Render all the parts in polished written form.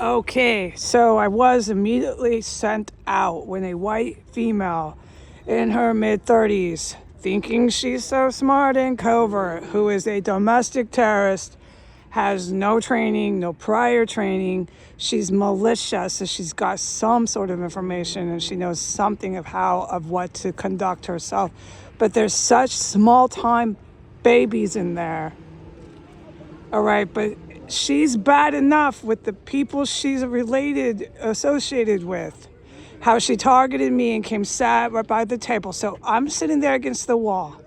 Okay, so I was immediately sent out when a white female in her mid-30s, thinking she's so smart and covert, who is a domestic terrorist, has no training, no prior training. She's malicious, so she's got some sort of information and she knows something of what to conduct herself. But there's such small time babies in there. All right, but she's bad enough with the people she's associated with. How she targeted me and came sat right by the table. So I'm sitting there against the wall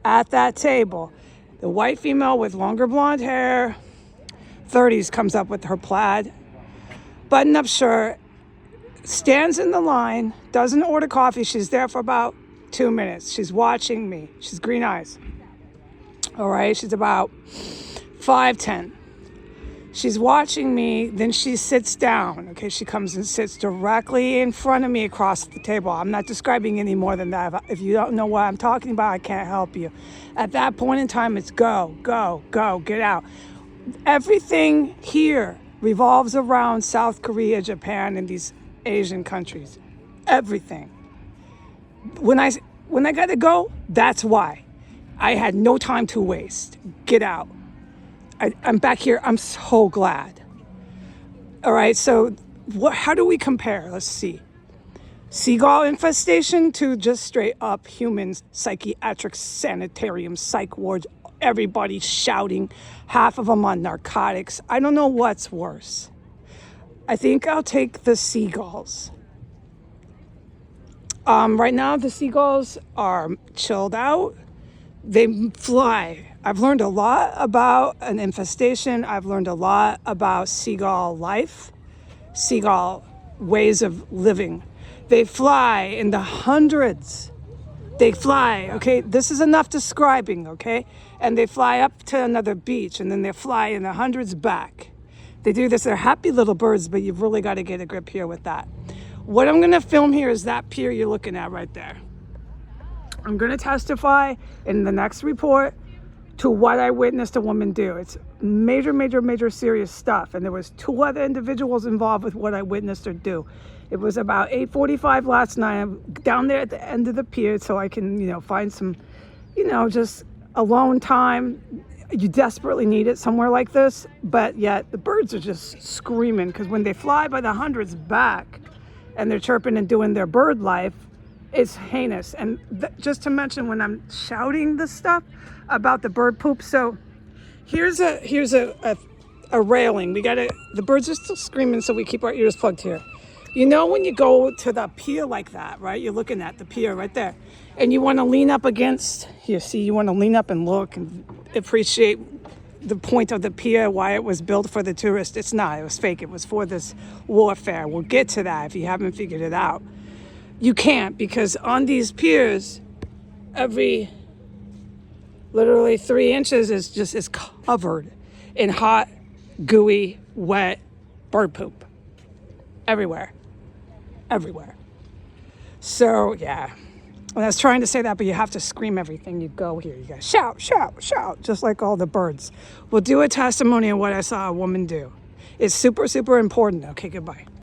at that table. The white female with longer blonde hair, 30s, comes up with her plaid, button-up shirt, stands in the line, doesn't order coffee. She's there for about 2 minutes. She's watching me. She's green eyes. All right, she's about 5'10". She's watching me, then she sits down. Okay, she comes and sits directly in front of me across the table. I'm not describing any more than that. If you don't know what I'm talking about, I can't help you. At that point in time, it's go, go, go, get out. Everything here revolves around South Korea, Japan, and these Asian countries. Everything. When I gotta go, that's why. I had no time to waste. Get out. I'm back here. I'm so glad. All right, so how do we compare? Let's see. Seagull infestation to just straight up humans, psychiatric sanitarium, psych wards, everybody shouting, half of them on narcotics. I don't know what's worse. I think I'll take the seagulls. Right now, the seagulls are chilled out. They fly. I've learned a lot about an infestation. I've learned a lot about seagull life, seagull ways of living. They fly in the hundreds. They fly, okay? This is enough describing, okay? And they fly up to another beach, and then they fly in the hundreds back. They do this. They're happy little birds, but you've really got to get a grip here with that. What I'm going to film here is that pier you're looking at right there. I'm going to testify in the next report to what I witnessed a woman do. It's major, major, major serious stuff. And there was 2 other individuals involved with what I witnessed her do. It was about 8:45 last night. I'm down there at the end of the pier so I can, find some, just alone time. You desperately need it somewhere like this. But yet the birds are just screaming because when they fly by the hundreds back and they're chirping and doing their bird life, it's heinous. And just to mention, when I'm shouting this stuff about the bird poop, so here's a railing. The birds are still screaming, so we keep our ears plugged here. When you go to the pier like that, right? You're looking at the pier right there, and you want to lean up against. You want to lean up and look and appreciate the point of the pier, why it was built for the tourist. It's not. It was fake. It was for this warfare. We'll get to that if you haven't figured it out. You can't, because on these piers, every literally 3 inches is covered in hot, gooey, wet bird poop. Everywhere. So, yeah. I was trying to say that, but you have to scream everything you go here. You gotta shout, shout, shout, just like all the birds. We'll do a testimony of what I saw a woman do. It's super, super important. Okay, goodbye.